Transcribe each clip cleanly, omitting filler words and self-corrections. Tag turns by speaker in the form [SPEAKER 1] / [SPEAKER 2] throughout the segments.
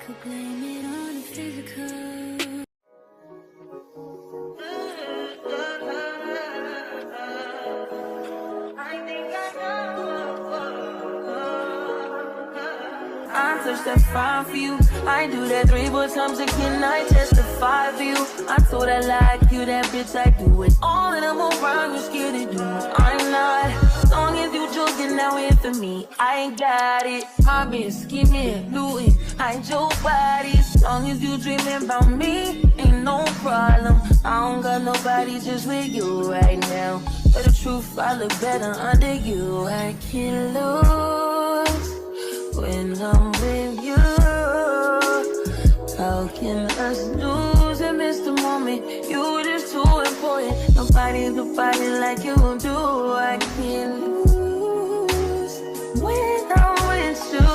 [SPEAKER 1] could blame it on the physical.
[SPEAKER 2] I touch that 5 for you. I do that 3 more times again. I testify for you. I told I like you, that bitch. I do it all and I'm around. You scared to do it. I'm not. As long as you joking now in for me, I ain't got it. I've been scheming, looting. I ain't your body. As long as you dreaming about me, ain't no problem. I don't got nobody just with you right now. But the truth, I look better under you. I can't lose when I'm with you. How can us lose and miss the moment? You just too important. Nobody do body like you do. I can't lose when I'm with you.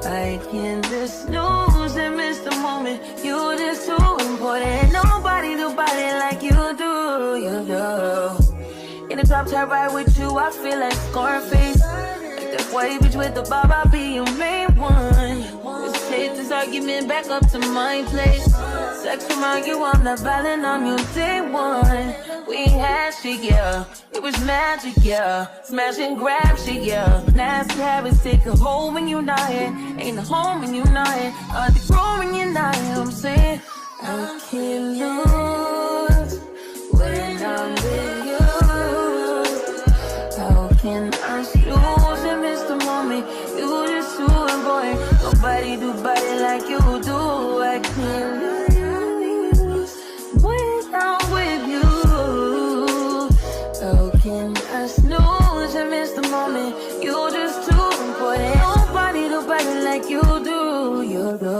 [SPEAKER 2] I can't just lose and miss the moment. You just too important. Nobody do body like you do. You do. In the top tier ride with you, I feel like Scarface. That white bitch with the bob, I'll be your main one. Let's take this argument back up to my place. Sex remind you I'm not violent, I'm your day one. We had shit, yeah. It was magic, yeah. Smash and grab shit, yeah. Nasty habits take a hold when you're not here. Ain't a home when you're not here. Are they growing when you're not here? I'm saying I can't lose when I'm with you. How can I lose and miss the moment? You just too important. Nobody do body like you do. I can't lose when I'm with you. How can I snooze and miss the moment? You just too important. Nobody do body like you do. You do.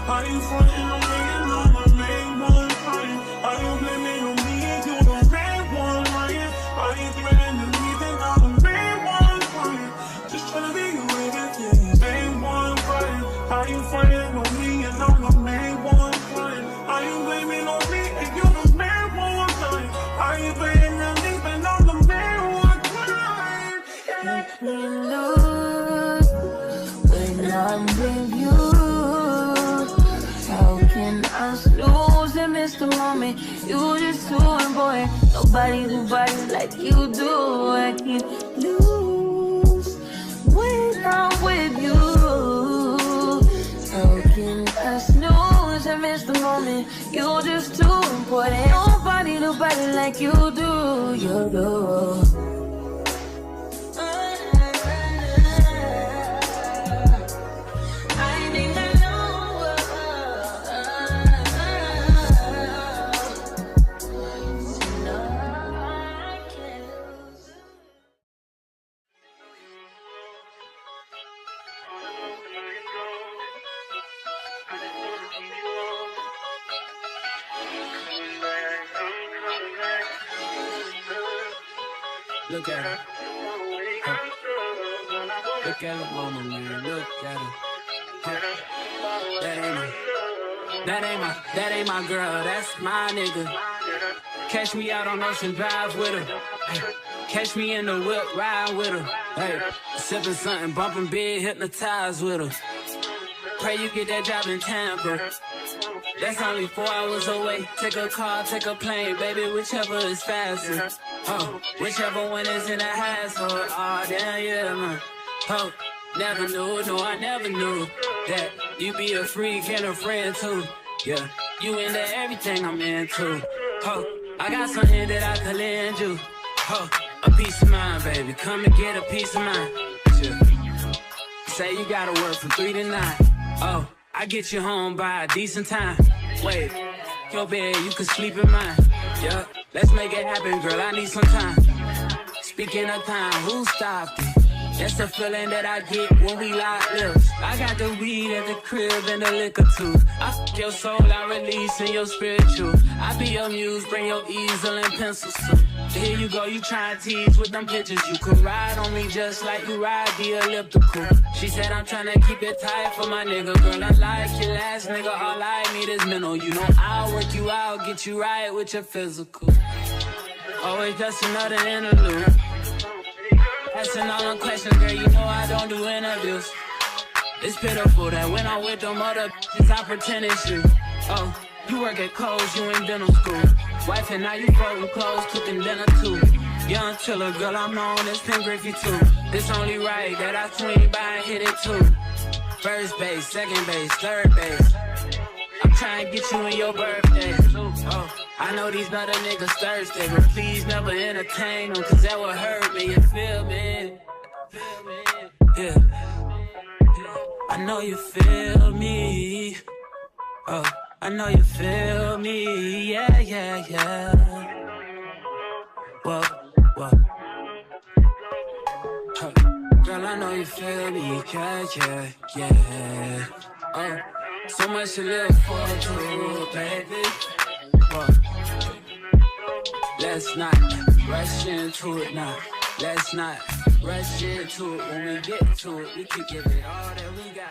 [SPEAKER 3] Are you frontin' on me and I'm the main one crying? Are you blaming on me and you the main one lying? Are you threatening to me and I'm the main one crying? Just tryna be you everything, main one crying. Are you frontin' on me and I'm the main one crying? Are you blaming on me and you the main one crying? Are you blaming on me and I'm the main one crying?
[SPEAKER 2] I can't lose when I'm with you. How can I lose and miss the moment? You just too important. Nobody do body like you do. I can't lose when I'm with you. How can I snooze and miss the moment? You just too important. Nobody do body like you do. You do.
[SPEAKER 4] Look at her. Look at her, mama, man. Look at her. That ain't my girl. That's my nigga. Catch me out on Ocean Drive with her. Catch me in the whip, ride with her. Hey, sipping something, bumping big, hypnotized with her. Pray you get that job in Tampa. That's only 4 hours away. Take a car, take a plane, baby, whichever is faster. Oh, whichever one is in the household. Oh, damn, yeah, man. Oh, never knew, no, I never knew that you be a freak and a friend too. Yeah, you into everything I'm into. Oh, I got something that I could lend you. Oh, a piece of mind, baby. Come and get a piece of mind. Yeah. Say you gotta work from 3 to 9. Oh, I get you home by a decent time. Wait, your bed, you can sleep in mine. Yeah, let's make it happen, girl, I need some time. Speaking of time, who stopped it? That's the feeling that I get when we lock lips. I got the weed at the crib and the liquor too. I fuck your soul, I release in your spiritual. I be your muse, bring your easel and pencils too. Here you go, you try and tease with them pictures. You could ride on me just like you ride the elliptical. She said I'm tryna keep it tight for my nigga. Girl, I like your last nigga, all I need is mental. You know I'll work you out, get you right with your physical. Always just another interlude. Asking all them questions, girl, you know I don't do interviews. It's pitiful that when I'm with them other bitches, I pretend it's you. Oh, you work at Kohl's, you in dental school. Wife and now you folding clothes, cooking dinner too. Young chiller, girl, I'm known as Pink Griffey too. It's only right that I swing by and hit it too. First base, second base, third base. I'm trying to get you in your birthday. Oh, I know these other niggas thirsty, but please never entertain them, cause that would hurt me, you feel me? Yeah. I know you feel me. Oh, I know you feel me. Yeah, yeah, yeah. Whoa, whoa. Huh. Girl, I know you feel me. Yeah, yeah, yeah. Oh, so much to live for, too, baby. Whoa. Let's not rush into it now. Let's not rush into it. When we get to it, we can give it all that we got.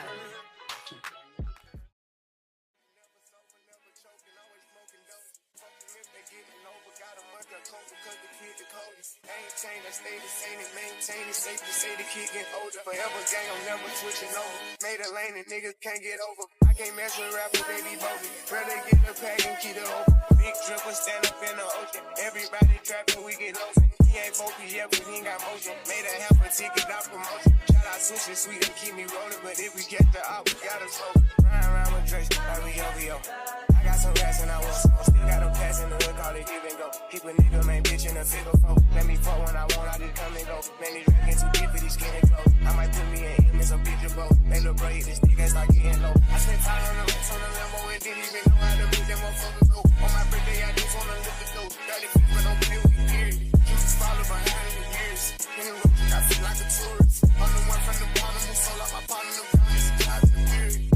[SPEAKER 5] I stay the same and maintain it. Safe to say the kid getting older. Forever gang, I'm never switching over. Made a lane and niggas can't get over. I can't mess with rappers, they be bogus. Rather get the pack and keep it open. Big dripper stand up in the ocean. Everybody trapping, we get lost. He ain't focused yet, but he ain't got motion. Made a half a ticket, not promotion. Shout out sushi, sweet and keep me rolling. But if we get the out, we gotta smoke. Ride around with Drake, like we OVO. I got some rats and I want some. Still got them pass in the hood, call it give and go. Keep a nigga, man, bitch in a figure four. Let me fuck when I want, I just come and go. Man, these rap too deep for these skinny clothes. I might put me in some picture boat. Make little bro hit this stick and start getting low. I spent time on the rest on the Lambo and didn't even know how to beat them motherfuckers go. On my birthday, I just wanna lift the dough. 30 feet, but don't play with me, period. You just follow behind in the years. In the road, I feel like a tourist. I'm the one from the bottom who sold out my partner, the promise. I feel period.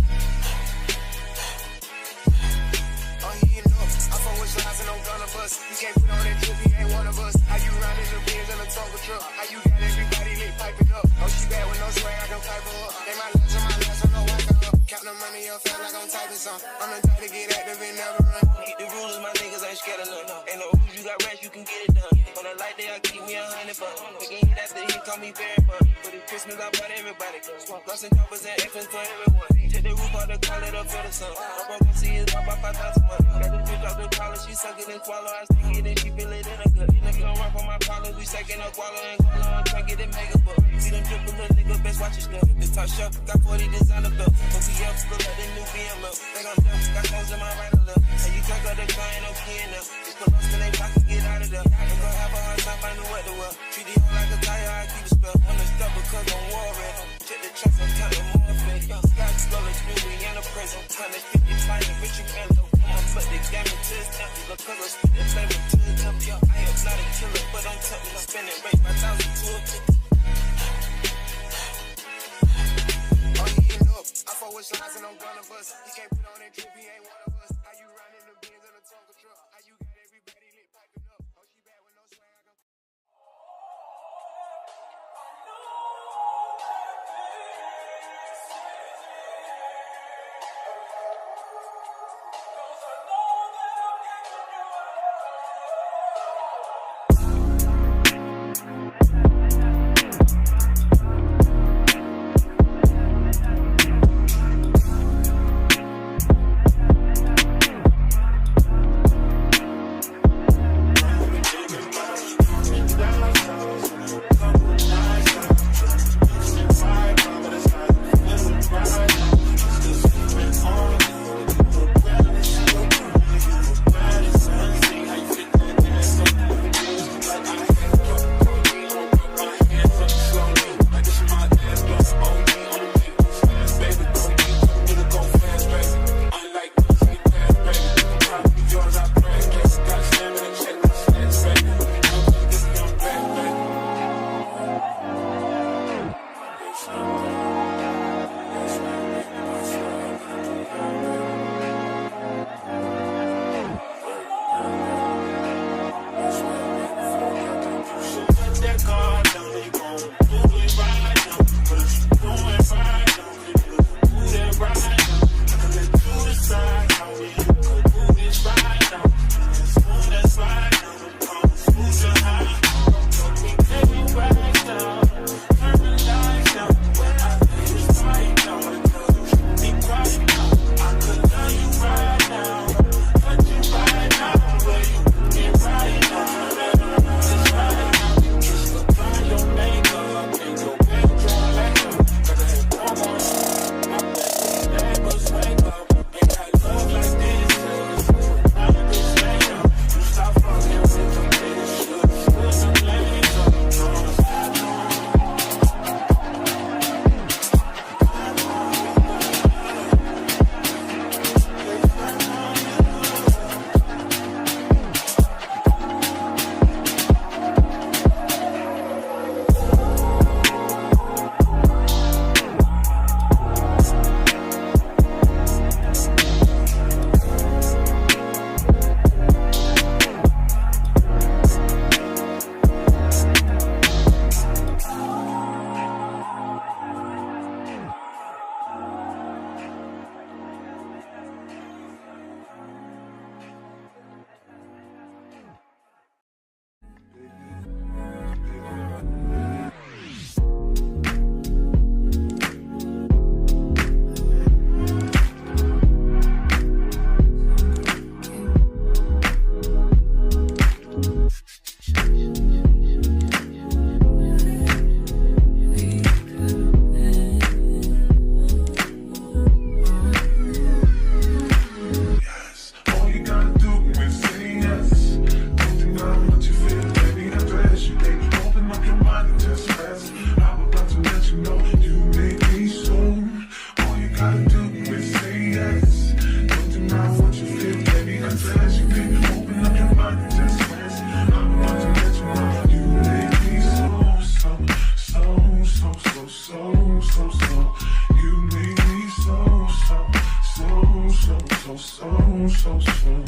[SPEAKER 5] Oh, he in love. I fuck with lies and I'm gonna bust. You can't put on that drip, he ain't one of us. How you riding the Benz in a Tonka truck? How you got everybody lit piping up? Oh, she bad with no swag, I can pipe her up. They my last on my last, I'm no whacker up. Count the money up, feel like I'm typing some. I'm the type to get active and never run. Keep the rules, my niggas ain't scared of none. Ain't no rules, you got rest, you can get it done. On a light day, I keep me 100 bucks. Again, hit after he call me very fun. For the Christmas, I bought everybody. Gloss and choppers and infants for everyone. Take the roof out the call it up for the sun. I'm gonna see it drop by 5,000 money. Got the bitch off the collar, she suck it and swallow. I stick it and she feel it in her gut. Nigga don't run for my problems, we second up wallow and gualo. I'm trying to get it mega book. See them triple little nigga, best watch your stuff. This top shelf, got 40 designer belts. Don't be up, look like the new BM up. They gon' dump, got phones in my right or left. And you talk out the car, ain't no key in there. Just put lost in they pockets, get out of there. They gon' have a hard time finding what to wear. Treat the hoe like a tire, I keep it spell. On the stuff because I'm warring. Check the tracks, I'm counting more fake. Sky scrolling through me in a prison. Time to 50 flying, rich and mellow. I'ma put the game into his empty. Look, cause I spit the flavor to the temple. Yo, I am not a killer, but I'm tempted. I'm spending rate 5,000 to a 50. Oh, he ain't up. I fuck with lies and I'm gonna bust. He can't put on that drip, he ain't one of us.
[SPEAKER 3] so soon.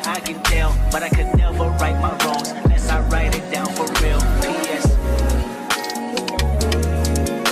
[SPEAKER 6] I can tell, but I could never write my